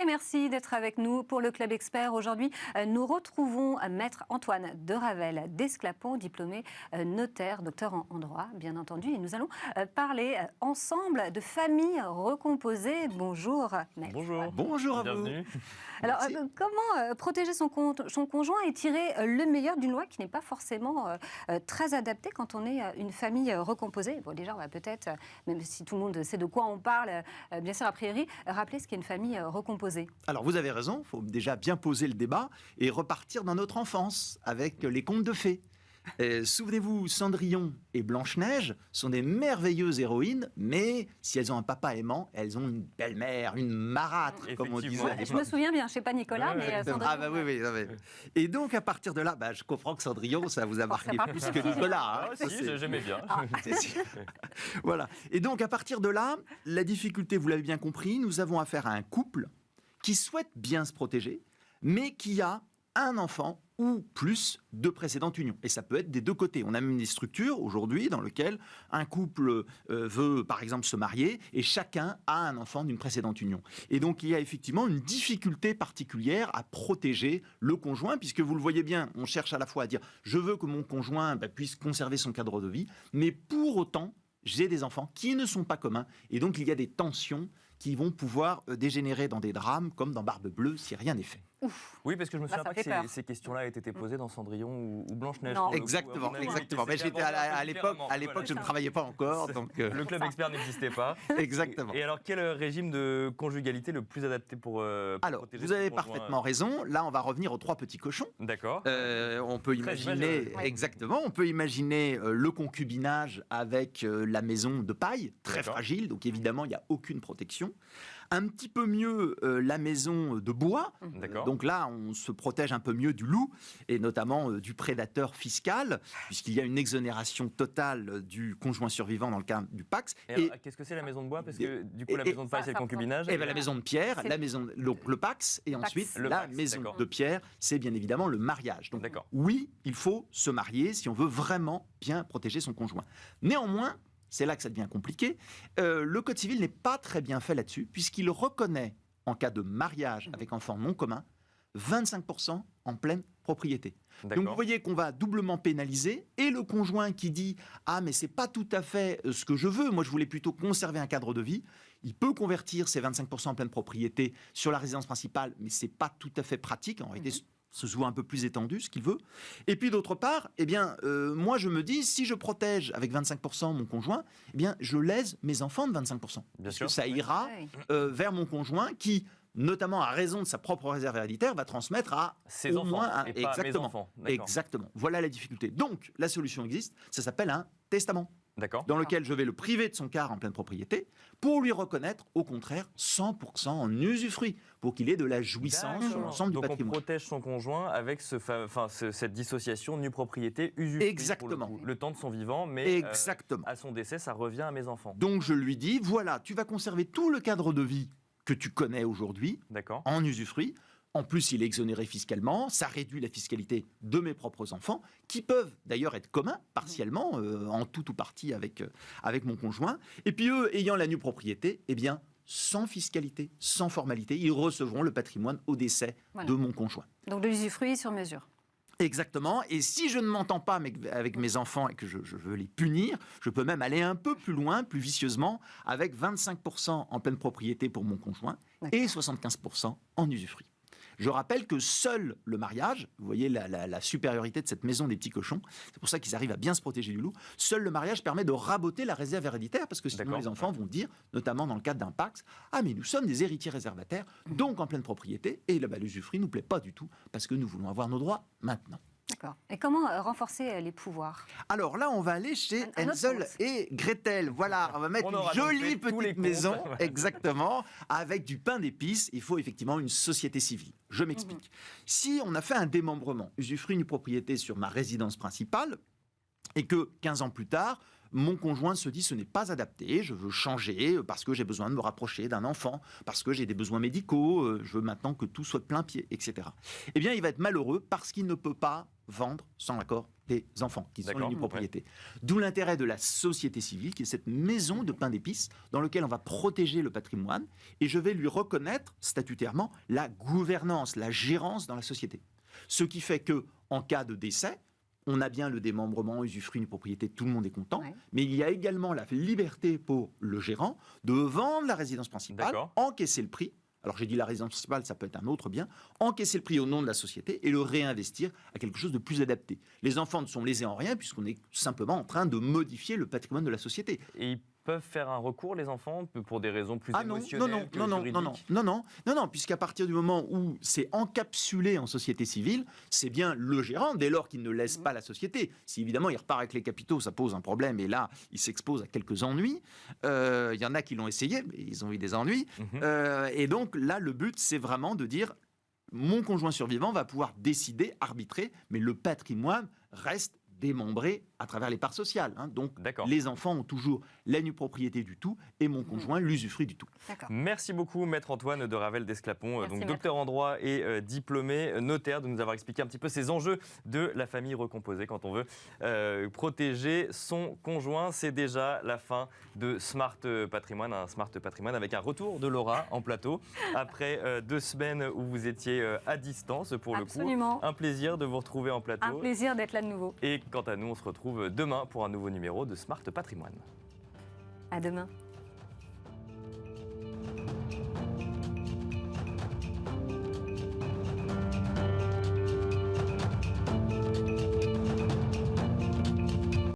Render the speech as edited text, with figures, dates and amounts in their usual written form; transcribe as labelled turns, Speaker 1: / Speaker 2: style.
Speaker 1: Et merci d'être avec nous pour le Club Expert. Aujourd'hui, nous retrouvons Maître Antoine de Ravel d'Esclapon, diplômé notaire, docteur en droit, bien entendu. Et nous allons parler ensemble de famille recomposée. Bonjour, Maître.
Speaker 2: Bonjour.
Speaker 3: Bonjour à
Speaker 2: Bienvenue.
Speaker 3: vous.
Speaker 1: Alors, comment protéger son conjoint et tirer le meilleur d'une loi qui n'est pas forcément très adaptée quand on est une famille recomposée? Bon, déjà, on va peut-être, même si tout le monde sait de quoi on parle, bien sûr, a priori, rappeler ce qu'est une famille recomposée.
Speaker 3: Alors vous avez raison, il faut déjà bien poser le débat et repartir dans notre enfance avec les contes de fées. Souvenez-vous, Cendrillon et Blanche-Neige sont des merveilleuses héroïnes, mais si elles ont un papa aimant, elles ont une belle-mère, une marâtre, comme on disait.
Speaker 1: Je me souviens bien, je ne sais pas Nicolas, mais Cendrillon...
Speaker 3: Ah bah oui. Et donc à partir de là, je comprends que Cendrillon, ça vous a marqué plus que Nicolas.
Speaker 2: Ah, si, j'aimais bien.
Speaker 3: Voilà. Et donc à partir de là, la difficulté, vous l'avez bien compris, nous avons affaire à un couple qui souhaite bien se protéger, mais qui a un enfant ou plus de précédentes unions. Et ça peut être des deux côtés. On a même des structures aujourd'hui dans lesquelles un couple veut, par exemple, se marier et chacun a un enfant d'une précédente union. Et donc, il y a effectivement une difficulté particulière à protéger le conjoint, puisque vous le voyez bien, on cherche à la fois à dire « je veux que mon conjoint puisse conserver son cadre de vie », mais pour autant, j'ai des enfants qui ne sont pas communs. Et donc, il y a des tensions qui vont pouvoir dégénérer dans des drames, comme dans Barbe Bleue, si rien n'est fait.
Speaker 1: Ouf.
Speaker 2: Oui, parce que je me souviens pas que ces questions-là aient été posées dans Cendrillon ou Blanche-Neige.
Speaker 3: Exactement. Mais j'étais à l'époque, je ne travaillais pas encore. Donc,
Speaker 2: le Club Expert n'existait pas.
Speaker 3: Exactement.
Speaker 2: Et alors, quel régime de conjugalité le plus adapté pour
Speaker 3: alors,
Speaker 2: protéger
Speaker 3: vous avez
Speaker 2: son conjoint
Speaker 3: parfaitement raison. Là, on va revenir aux trois petits cochons.
Speaker 2: D'accord.
Speaker 3: On peut imaginer, exactement, on peut imaginer le concubinage avec la maison de paille, très fragile, donc évidemment, il n'y a aucune protection. Un petit peu mieux la maison de bois.
Speaker 2: D'accord.
Speaker 3: Donc là, on se protège un peu mieux du loup et notamment du prédateur fiscal, puisqu'il y a une exonération totale du conjoint survivant dans le cas du Pacs.
Speaker 2: Et qu'est-ce que c'est la maison de bois? Parce que du coup, la maison de paille, c'est le concubinage.
Speaker 3: La maison de pierre, donc le Pacs, et ensuite la maison de pierre, c'est bien évidemment le mariage. Donc oui, il faut se marier si on veut vraiment bien protéger son conjoint. Néanmoins, c'est là que ça devient compliqué, le Code civil n'est pas très bien fait là-dessus, puisqu'il reconnaît, en cas de mariage avec enfant non commun, 25% en pleine propriété. Donc vous voyez qu'on va doublement pénaliser, et le conjoint qui dit « Ah, mais c'est pas tout à fait ce que je veux, moi je voulais plutôt conserver un cadre de vie », il peut convertir ces 25% en pleine propriété sur la résidence principale, mais c'est pas tout à fait pratique, en réalité ce soit un peu plus étendu, ce qu'il veut. Et puis d'autre part, moi je me dis, si je protège avec 25% mon conjoint, je lèse mes enfants de 25%. Parce que ça ira vers mon conjoint qui, notamment à raison de sa propre réserve héréditaire, va transmettre à
Speaker 2: ses enfants,
Speaker 3: moins
Speaker 2: et pas mes enfants.
Speaker 3: Exactement. Voilà la difficulté. Donc la solution existe, ça s'appelle un testament. Dans lequel je vais le priver de son quart en pleine propriété pour lui reconnaître, au contraire, 100% en usufruit, pour qu'il ait de la jouissance sur l'ensemble du patrimoine.
Speaker 2: Donc on protège son conjoint avec cette dissociation nue-propriété usufruit.
Speaker 3: Exactement.
Speaker 2: Pour le temps de son vivant, mais
Speaker 3: exactement.
Speaker 2: À son décès, ça revient à mes enfants.
Speaker 3: Donc je lui dis, voilà, tu vas conserver tout le cadre de vie que tu connais aujourd'hui en usufruit. En plus, il est exonéré fiscalement, ça réduit la fiscalité de mes propres enfants, qui peuvent d'ailleurs être communs, partiellement, en tout ou partie avec mon conjoint. Et puis eux, ayant la nue propriété, sans fiscalité, sans formalité, ils recevront le patrimoine au décès de mon conjoint.
Speaker 1: Donc de l'usufruit sur mesure.
Speaker 3: Exactement. Et si je ne m'entends pas avec mes enfants et que je veux les punir, je peux même aller un peu plus loin, plus vicieusement, avec 25% en pleine propriété pour mon conjoint et 75% en usufruit. Je rappelle que seul le mariage, vous voyez la supériorité de cette maison des petits cochons, c'est pour ça qu'ils arrivent à bien se protéger du loup, seul le mariage permet de raboter la réserve héréditaire, parce que sinon les enfants vont dire, notamment dans le cadre d'un Pacs, « Ah mais nous sommes des héritiers réservataires, donc en pleine propriété, et l'usufruit ne nous plaît pas du tout, parce que nous voulons avoir nos droits maintenant. »
Speaker 1: D'accord. Et comment renforcer les pouvoirs?
Speaker 3: Alors là, on va aller chez Hansel et Gretel. Voilà, on va mettre une jolie petite maison, exactement, avec du pain d'épices. Il faut effectivement une société civile. Je m'explique. Si on a fait un démembrement, usufruit une propriété sur ma résidence principale, et que 15 ans plus tard, mon conjoint se dit ce n'est pas adapté, je veux changer parce que j'ai besoin de me rapprocher d'un enfant, parce que j'ai des besoins médicaux, je veux maintenant que tout soit de plein pied, etc. Eh bien, il va être malheureux parce qu'il ne peut pas vendre sans l'accord des enfants, qui sont les nues propriétés. D'où l'intérêt de la société civile, qui est cette maison de pain d'épices dans laquelle on va protéger le patrimoine, et je vais lui reconnaître statutairement la gouvernance, la gérance dans la société. Ce qui fait que, en cas de décès, on a bien le démembrement, usufruit une propriété, tout le monde est content, mais il y a également la liberté pour le gérant de vendre la résidence principale, encaisser le prix. Alors j'ai dit la résidence principale, ça peut être un autre bien, encaisser le prix au nom de la société et le réinvestir à quelque chose de plus adapté. Les enfants ne sont lésés en rien puisqu'on est simplement en train de modifier le patrimoine de la société.
Speaker 2: Et ils peuvent faire un recours, les enfants, pour des raisons plus émotionnelles que juridiques ?
Speaker 3: Non, puisqu'à partir du moment où c'est encapsulé en société civile, c'est bien le gérant, dès lors qu'il ne laisse pas la société. Si évidemment il repart avec les capitaux, ça pose un problème, et là, il s'expose à quelques ennuis. Il y en a qui l'ont essayé, mais ils ont eu des ennuis. Et donc là, le but, c'est vraiment de dire, mon conjoint survivant va pouvoir décider, arbitrer, mais le patrimoine reste démembré à travers les parts sociales. Donc, les enfants ont toujours la nue propriété du tout et mon conjoint l'usufruit du tout.
Speaker 2: Merci beaucoup, Maître Antoine de Ravel-Desclapon, donc docteur en droit et diplômé notaire, de nous avoir expliqué un petit peu ces enjeux de la famille recomposée quand on veut protéger son conjoint. C'est déjà la fin de Smart Patrimoine, un Smart Patrimoine avec un retour de Laura en plateau après 2 semaines où vous étiez à distance pour le coup. Un plaisir de vous retrouver en plateau.
Speaker 1: Un plaisir d'être là de nouveau.
Speaker 2: Et quant à nous, on se retrouve demain pour un nouveau numéro de Smart Patrimoine.
Speaker 1: À demain.